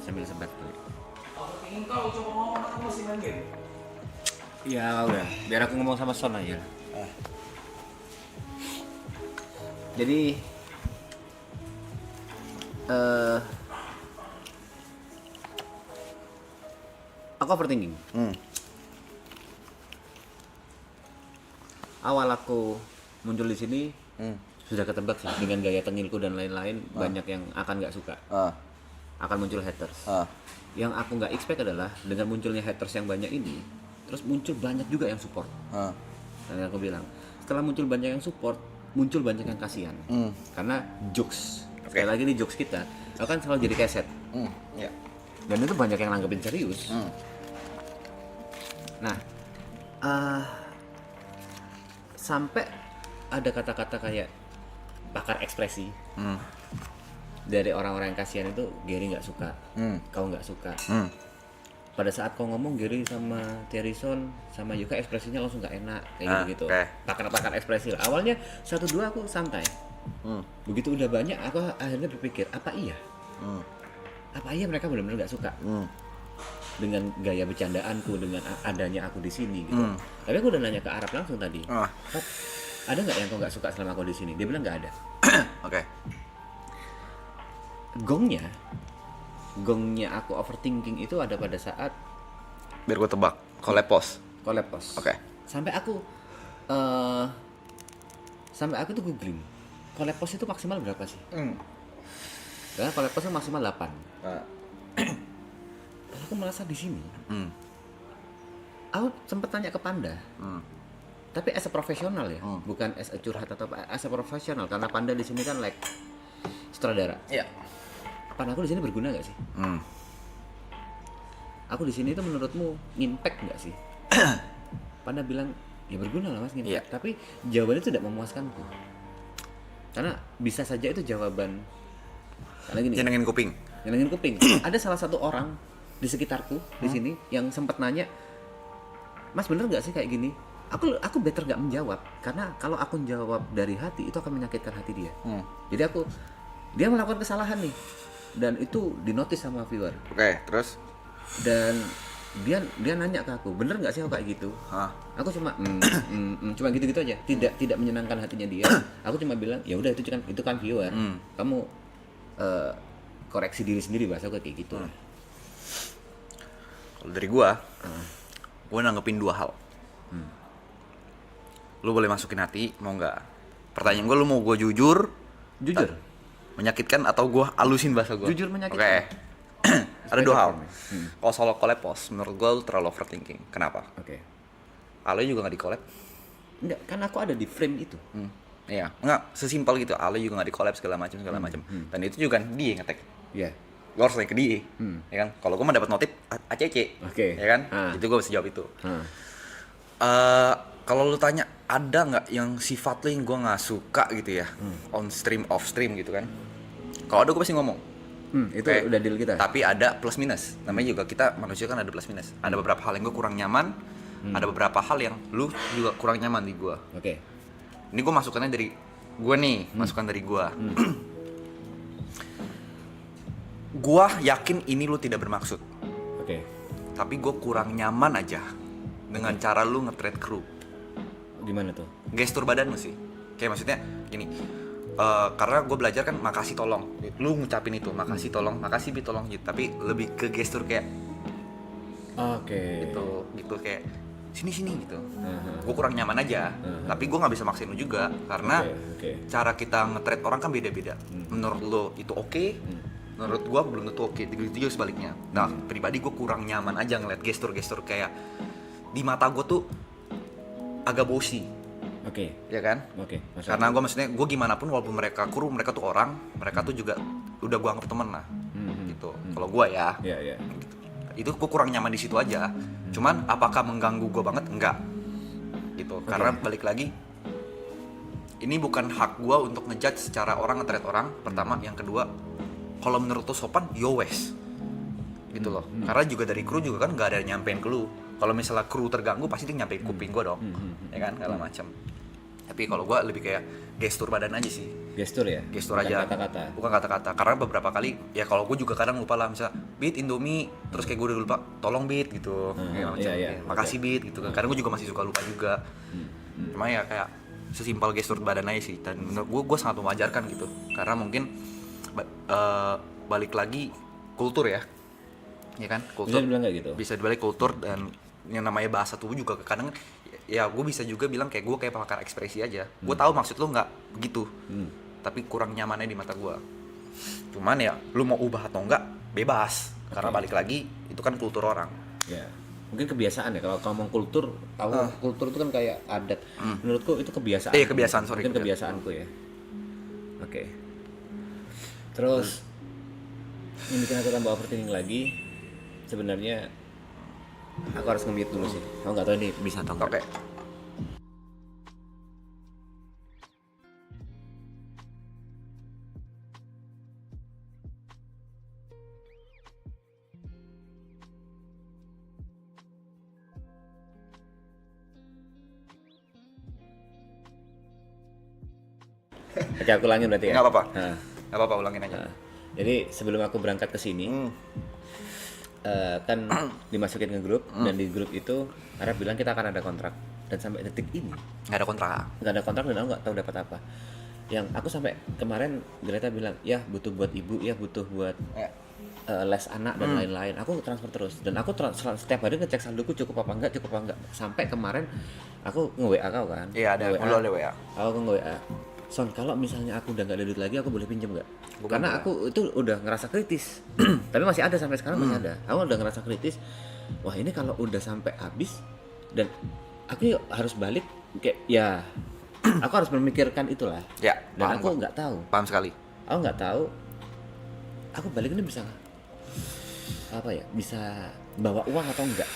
sambil sebat tuh. Ingin kau coba ngomong aku masih main game. Ya udah, biar aku ngomong sama Son aja. Jadi aku overthinking. Awal aku muncul di sini sudah ketebak sih dengan gaya tengilku dan lain-lain. Banyak yang akan nggak suka, akan muncul haters. Yang aku nggak expect adalah dengan munculnya haters yang banyak ini, terus muncul banyak juga yang support. Dan aku bilang, setelah muncul banyak yang support, muncul banyak yang kasihan. Karena jokes, sekali lagi nih jokes kita, akan selalu jadi keset. Ya. Dan itu banyak yang nanggepin serius. Nah, sampai ada kata-kata kayak pakar ekspresi dari orang-orang yang kasihan itu, Gary nggak suka, kau nggak suka. Pada saat kau ngomong Gary sama Terison sama Yuka ekspresinya langsung nggak enak kayak gitu. Pakar-pakar ekspresi lah. Awalnya 1-2 aku santai. Begitu udah banyak, aku akhirnya berpikir apa iya mereka benar-benar nggak suka dengan gaya bercandaanku, dengan adanya aku di sini gitu. Tapi aku udah nanya ke Arab langsung tadi, Pap, ada nggak yang kau nggak suka selama kau di sini? Dia bilang nggak ada. Oke. Gongnya aku overthinking itu ada pada saat Biar gue tebak. Kolepos. Oke. Sampai aku tuh googling Kolepos itu maksimal berapa sih? Karena Kolepos itu maksimal 8. Lalu aku merasa di sini. Aku sempat tanya ke Panda. Tapi as a profesional ya, bukan as a curhat atau apa, as a profesional, karena Panda di sini kan like sutradara. Iya. Pan aku di sini berguna nggak sih? Aku di sini itu menurutmu impact nggak sih? Panda bilang ya berguna lah mas, impact. Iya. Tapi jawabannya tidak memuaskanku. Karena bisa saja itu jawaban. Karena gini. Nyenengin kuping. Ada salah satu orang di sekitarku di sini yang sempat nanya, Mas bener nggak sih kayak gini? Aku better nggak menjawab, karena kalau aku jawab dari hati itu akan menyakitkan hati dia. Jadi dia melakukan kesalahan nih, dan itu dinotis sama viewer. Oke, terus? Dan dia nanya ke aku, bener nggak sih aku kayak gitu? Aku cuma cuma gitu-gitu aja, tidak menyenangkan hatinya dia. Aku cuma bilang ya udah itu kan viewer, kamu koreksi diri sendiri, bahasa gue kayak gitu. Kalau dari gue nanggepin 2 hal. Lu boleh masukin hati, mau nggak? Pertanyaan gue, lu mau gue jujur? Menyakitkan atau gue halusin bahasa gue? Jujur menyakitkan. Oke. Ada 2 hal. Kalau soal Kolepos, menurut gue lu terlalu overthinking. Kenapa? Oke. Ale juga nggak di-collab. Enggak, kan aku ada di frame itu. Iya, nggak sesimpel gitu. Ale juga nggak di-collab segala macam. Dan itu juga kan dia yang nge-tag. Iya. Gue harus nanya ke dia, ya kan? Kalau gue mau dapat notif ACC, Oke. ya kan? Itu gue bisa jawab itu. Kalau lu tanya ada nggak yang sifat lu yang gue nggak suka gitu ya, on stream off stream gitu kan? Kalau ada gue pasti ngomong. Itu udah deal kita. Tapi ada plus minus. Namanya juga kita manusia kan ada plus minus. Ada beberapa hal yang gue kurang nyaman, ada beberapa hal yang lu juga kurang nyaman di gue. Oke. Ini gue masukannya dari gue nih, masukan dari gue. Gue yakin ini lu tidak bermaksud. Oke. Tapi gue kurang nyaman aja dengan cara lu nge-treat kru. Gimana tuh? Gestur badan lu sih. Kayak maksudnya gini. Karena gue belajar kan makasih tolong. Lu ngucapin itu makasih tolong, makasih bi tolong gitu. Tapi lebih ke gestur kayak Oke. gitu kayak sini gitu. Gue kurang nyaman aja. Tapi gue nggak bisa maksain lu juga karena cara kita nge-treat orang kan beda-beda. Menurut lu itu oke. Menurut gue belum tentu oke. Juga sebaliknya. Nah pribadi gue kurang nyaman aja ngeliat gestur-gestur kayak di mata gue tuh agak bosi. Oke. Ya kan? Oke. Karena gue maksudnya gue gimana pun walaupun mereka kru, mereka tuh orang, mereka tuh juga udah gue anggap temen lah. Gitu. Kalau gue ya. Iya. Itu gue kurang nyaman di situ aja. Cuman apakah mengganggu gue banget? Enggak. Gitu. Karena balik lagi ini bukan hak gue untuk ngejudge secara orang nge-treat orang. Pertama, yang kedua, kalau menurut lu sopan, yo wes. Gitu loh. Karena juga dari kru juga kan enggak ada yang nyampein ke lu. Kalau misalnya kru terganggu pasti dia nyampein kuping gue dong. Ya kan? Segala macam. Tapi kalau gue lebih kayak gestur badan aja sih. Gestur ya? gestur Bukan aja, kata-kata. bukan kata-kata. Karena beberapa kali ya kalau gue juga kadang lupa lah, misalnya Beat Indomie, terus kayak gue udah lupa tolong Beat gitu, kayak macam iya. makasih Beat gitu kan. Kadang gue juga masih suka lupa juga. Cuma ya kayak sesimpel gestur badan aja sih, dan menurut gue sangat mewajarkan gitu, karena mungkin balik lagi kultur ya kan, kultur Bisa dibilang kayak gitu. bisa dibalik kultur, dan yang namanya bahasa tubuh juga kadang ya gue bisa juga bilang kayak gue kayak pakar ekspresi aja. Gue tahu maksud lo nggak begitu, tapi kurang nyamannya di mata gue. Cuman ya lu mau ubah atau enggak bebas, karena balik lagi itu kan kultur orang. Ya. Mungkin kebiasaan ya, kalau ngomong kultur, kultur itu kan kayak adat. Menurutku itu kebiasaan. Kebiasaan, sorry. Mungkin kebiasaanku ya. Oke. Terus yang bikin aku tambah overthinking lagi, sebenarnya aku harus nge-mute dulu sih. Aku nggak tahu ini bisa atau enggak. Oke. Oke, aku ulangin berarti ya. Nggak apa-apa. Nah, Nggak apa-apa, ulangin aja. jadi sebelum aku berangkat ke sini, kan dimasukin ke grup, dan di grup itu Arab bilang kita akan ada kontrak, dan sampai detik ini Nggak ada kontrak. nggak ada kontrak dan aku nggak tahu dapat apa. Yang aku sampai kemarin Greta bilang ya butuh buat ibu, ya butuh buat Ya. les anak dan lain-lain. Aku transfer terus, dan aku setiap hari ngecek saldoku cukup apa enggak. Sampai kemarin aku nge-WA kau kan. Iya, ada Nge-WA. WA. Aku nge-WA, Son, kalau misalnya aku udah nggak ada duit lagi, aku boleh pinjam nggak? Karena aku itu udah ngerasa kritis. Tapi masih ada sampai sekarang, masih ada. Aku udah ngerasa kritis. Wah, ini kalau udah sampai habis dan aku harus balik, kayak ya aku harus memikirkan itulah. Ya, Dan paham aku kok. nggak tahu. Paham sekali. Aku nggak tahu. Aku balik ini bisa apa ya? Bisa bawa uang atau enggak?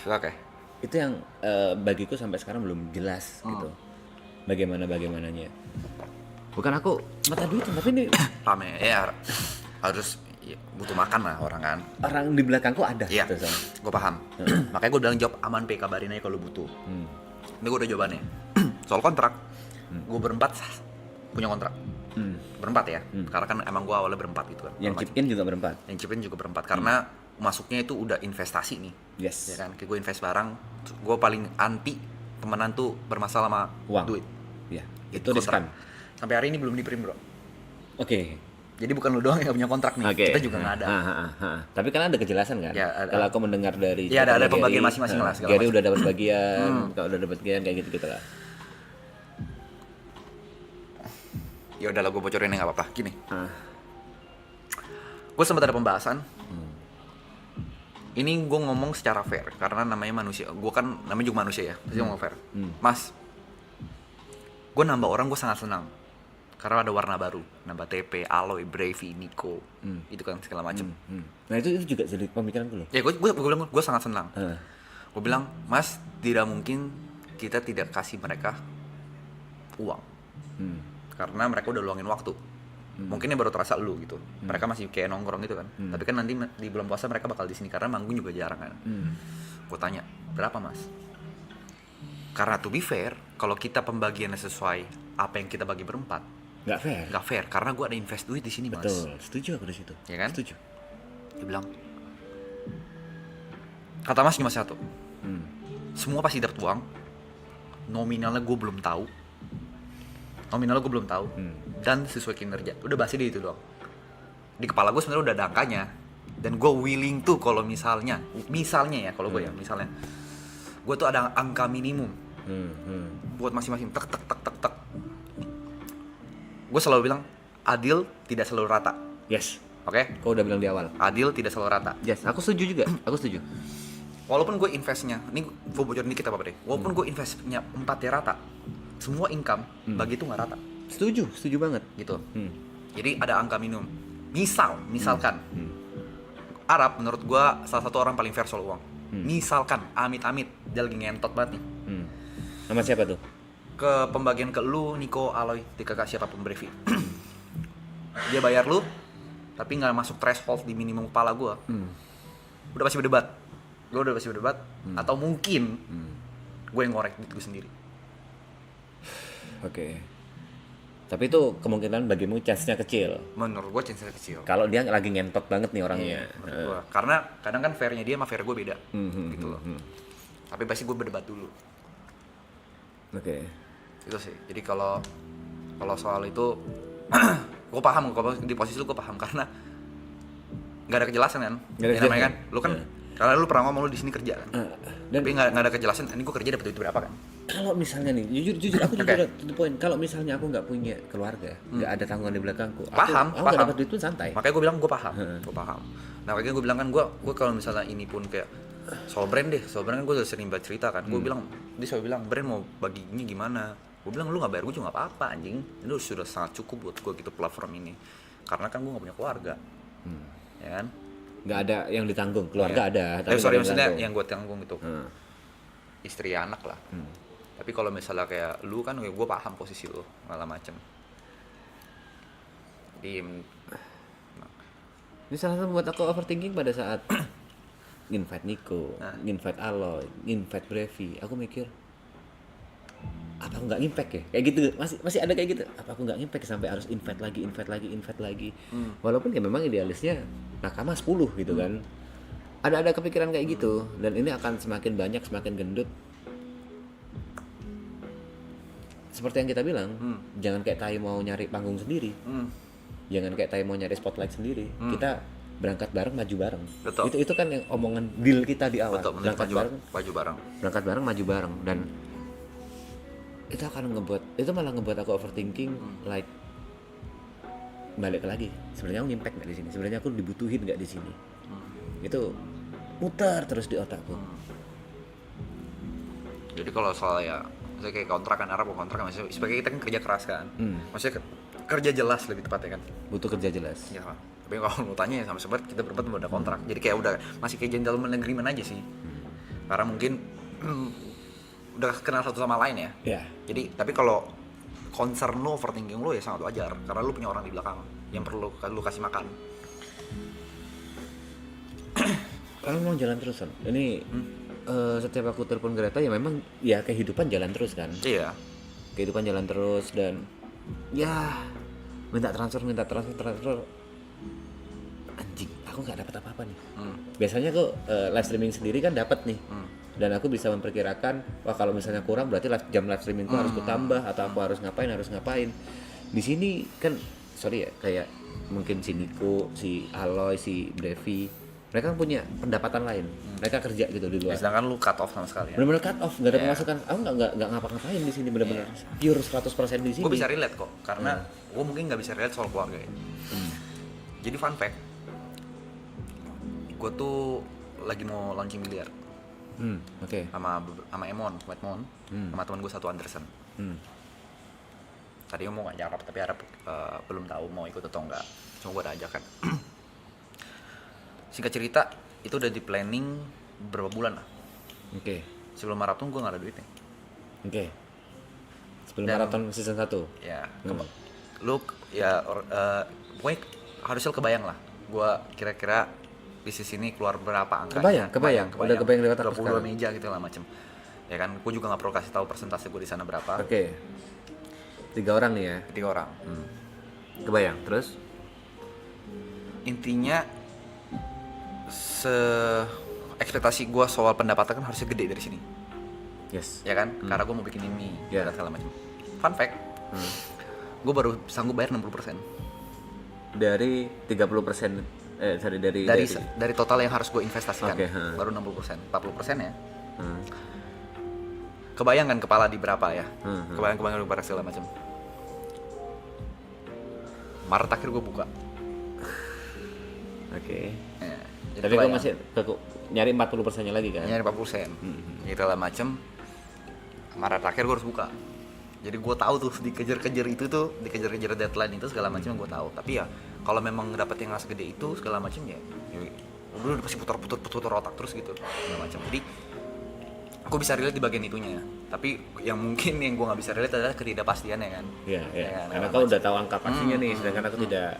Oke. Itu yang bagiku sampai sekarang belum jelas gitu. Bagaimananya. Bukan aku mata duitan, tapi ini Paham ya, harus ya, butuh makan lah orang kan. orang di belakangku ada. Iya, gitu, Son. gue paham. Makanya gue bilang jawab aman P, kabarin aja kalau butuh. Ini gue udah jawabannya. Soal kontrak, gue berempat punya kontrak. Berempat ya, karena kan emang gue awalnya berempat gitu kan. Yang chip in juga berempat. Yang chip in juga berempat, karena masuknya itu udah investasi nih. Yes. Ya kan, kayak gue invest barang, gue paling anti temenan tuh bermasalah sama Uang. duit. Ya, itu Kontrak. riskan. Sampai hari ini belum di-print bro. Oke. Jadi bukan lu doang yang punya kontrak nih, Oke. kita juga nggak ada. Tapi kan ada kejelasan kan? Ya, ada. Kalau aku mendengar dari Ya, ada cerita pembagian Gary, masing-masing lah, segala Gary macam. udah dapat bagian, kalau udah dapat bagian kayak gitu lah. Ya udahlah, gue bocorin nggak apa-apa. Gini, gue sempat ada pembahasan. Ini gue ngomong secara fair karena namanya manusia. Gue kan namanya juga manusia ya, pasti ngomong fair. Mas, gue nambah orang gue sangat senang karena ada warna baru, nambah TP, Aloy, Bravey, Nico, itu kan segala macem. Nah itu juga jadi pemikiranku loh. Ya gue bilang gue sangat senang. Heeh. Gue bilang, Mas, tidak mungkin kita tidak kasih mereka uang. Karena mereka udah luangin waktu. Mungkin yang baru terasa lu gitu. Mereka masih kayak nongkrong gitu kan. Tapi kan nanti di bulan puasa mereka bakal di sini karena manggung juga jarang kan. Gue tanya, berapa Mas? Karena to be fair, kalau kita pembagiannya sesuai apa yang kita bagi berempat, Nggak fair. nggak fair. Karena gue ada invest duit di sini Mas. Betul. Setuju aku di situ. Ya kan? Setuju. Dia bilang, kata Mas cuma satu. Semua pasti dapat uang. Nominalnya gue belum tahu. Dan sesuai kinerja. Udah bahas dia itu doang. Di kepala gue sebenarnya udah ada angkanya. Dan gue willing tuh kalau misalnya ya kalau gue ya misalnya, gue tuh ada angka minimum buat masing-masing. Tek. Gue selalu bilang adil tidak selalu rata. Yes. Oke? Kau udah bilang di awal. Adil tidak selalu rata. Yes. Aku setuju juga. Aku setuju. Walaupun gue investnya, ini gue bocorin dikit apa deh. Walaupun gue investnya 4 ya rata, semua income bagi itu nggak rata, Setuju banget. gitu. Jadi ada angka minimum. Misalkan, Arab menurut gue salah satu orang paling fair soal uang. Misalkan, amit-amit dia lagi ngentot banget nih. Sama siapa tuh? Ke pembagian ke lu, Nico, Aloy, di kakak siapapun Brevi. Dia bayar lu, tapi nggak masuk threshold di minimum kepala gue. Udah pasti berdebat. Atau mungkin gue yang ngorek duit gue sendiri. Oke. Tapi itu kemungkinan bagimu chance-nya kecil. Menurut gue chance kecil. Kalau dia lagi ngentot banget nih orangnya. Menurut gua. Karena kadang kan fairnya dia sama fair gue beda, gitu loh. Tapi pasti gue berdebat dulu. Oke. Itu sih. Jadi kalau soal itu, gue paham kalau di posisi lu gue paham karena nggak ada kejelasan kan. Nggak ada Ya, namanya kan, kejelasan. lu kan karena lu pernah ngomong lu di sini kerja kan. Dan Tapi nggak ada kejelasan. Ini gue kerja dapat duit berapa kan? kalau misalnya nih, jujur aku Oke. jujur to the point. Kalau misalnya aku nggak punya keluarga, nggak ada tanggungan di belakangku, Paham, aku nggak paham. dapat duit pun santai. Makanya gue bilang gue paham, Nah makanya gue bilang kan gue kalau misalnya ini pun kayak soal brand kan gue udah sering baca cerita kan. Gue bilang dia selalu bilang brand mau baginya gimana. Gue bilang lu nggak bayar gue juga nggak apa-apa anjing. Itu sudah sangat cukup buat gue gitu platform ini. Karena kan gue nggak punya keluarga, ya kan? Nggak ada yang ditanggung, keluarga ada. Tapi sorry nggak maksudnya ditanggung. yang gue tanggung gitu, istri anak lah. Tapi kalau misalnya kayak lu kan gue paham posisi lu segala macem. Jadi Ini salah satu membuat aku overthinking pada saat invite Nico, invite Aloy, invite Brevi. Aku mikir, apa aku nggak impact ya? Kayak gitu, masih ada kayak gitu. Apa aku nggak impact sampai harus invite lagi. Walaupun ya memang idealisnya nakama 10 gitu kan. Ada kepikiran kayak gitu, dan ini akan semakin banyak, semakin gendut. Seperti yang kita bilang, jangan kayak tai mau nyari panggung sendiri. Jangan kayak tai mau nyari spotlight sendiri. Kita berangkat bareng, maju bareng. Betul. Itu kan yang omongan deal kita di awal. betul, Berangkat bareng, maju bareng. maju bareng, dan itu akan malah ngebuat aku overthinking, like balik lagi. Sebenarnya aku impact nggak di sini? Sebenarnya aku dibutuhin nggak di sini? Itu muter terus di otakku. Jadi kalau soal ya, maksudnya kayak kontrakan Arab mau kontrakan, maksudnya sebagai kita kan kerja keras kan, maksudnya kerja jelas lebih tepatnya kan. Butuh kerja jelas. Ya, tapi kalau mau tanya ya sama sebenarnya kita berempat udah kontrak, jadi kayak udah masih kayak gentleman agreement aja sih. Karena mungkin udah kenal satu sama lain ya. Ya. Jadi tapi kalau concern lo, overthinking lo ya sangat wajar, karena lo punya orang di belakang yang perlu lo kasih makan. Kalau memang jalan terus kan. Ini setiap aku telepon Greta ya memang ya kehidupan jalan terus kan. Iya. Kehidupan jalan terus, dan ya minta transfer. Anjing, aku nggak dapat apa-apa nih. Biasanya kok live streaming sendiri kan dapat nih. Dan aku bisa memperkirakan, wah kalau misalnya kurang berarti jam live streamingku harus kutambah, atau aku harus ngapain. Di sini kan sorry ya, kayak mungkin si Nico, si Aloy, si Brevi, mereka kan punya pendapatan lain. Mereka kerja gitu di luar. Sedangkan lu cut off sama sekali ya. Benar-benar cut off, nggak ada pemasukan. Aku nggak ngapa-ngapain di sini, benar-benar pure 100% di sini. Gue bisa relate kok, karena gue mungkin nggak bisa relate soal keluarga ya. Jadi fun fact, gue tuh lagi mau launching biliar Oke. sama Emon, White Mon, sama teman gue satu Anderson. Tadi mau ngajak Arab, tapi Arab belum tahu mau ikut atau enggak. Cuma gue ada ajakan. Singkat cerita, itu udah di planning berapa bulan lah. Oke. Sebelum maraton gue nggak ada duitnya. Oke. Sebelum Dan- maraton season 1. Ya, lu ya pokoknya harusnya kebayang lah. Gue kira-kira bisnis ini keluar berapa angkanya. Kebayang. Udah kebayang di otak 22 sekarang. meja gitu lah macem. Ya kan, gue juga nggak perlu kasih tahu persentase gue di sana berapa. Oke. 3 orang nih ya. 3 orang. Kebayang. Terus? Intinya ekspektasi gue soal pendapatan kan harusnya gede dari sini, Yes. ya kan? Karena gue mau bikin ini, Ya. dan segala macam. Fun fact, gue baru sanggup bayar 60% Dari 30%, dari total yang harus gue investasikan. Oke, Baru 40% ya. Kebayang kan kepala di berapa ya? Kebayang di berapa segala macam. Maret akhir gue buka. Oke. Ya, jadi Tapi kok kebayang. masih nyari 40%-nya lagi kan? Nyari 40%. Gitu lah macem. Maret akhir gue harus buka. Jadi gue tahu tuh dikejar-kejar itu tuh, dikejar-kejar deadline itu segala macam gue tahu. Tapi ya kalau memang dapet yang nggak segede itu segala macam ya udah pasti putar otak terus gitu segala macam. Jadi aku bisa relate di bagian itunya. Tapi yang mungkin yang gue nggak bisa relate adalah ketidakpastiannya kan. Iya. Ya kan, Karena segala kau macam. udah tahu angka pastinya nih, sedangkan aku tidak.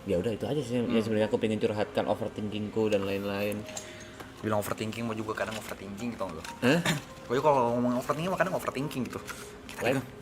Ya udah itu aja sih yang sebenarnya aku pengen curhatkan overthinkingku dan lain-lain. Bilang overthinking, mau juga kadang overthinking gitu loh. Hah? Gue kalau ngomong overthinking mah kadang overthinking gitu. Kita Lain, gitu.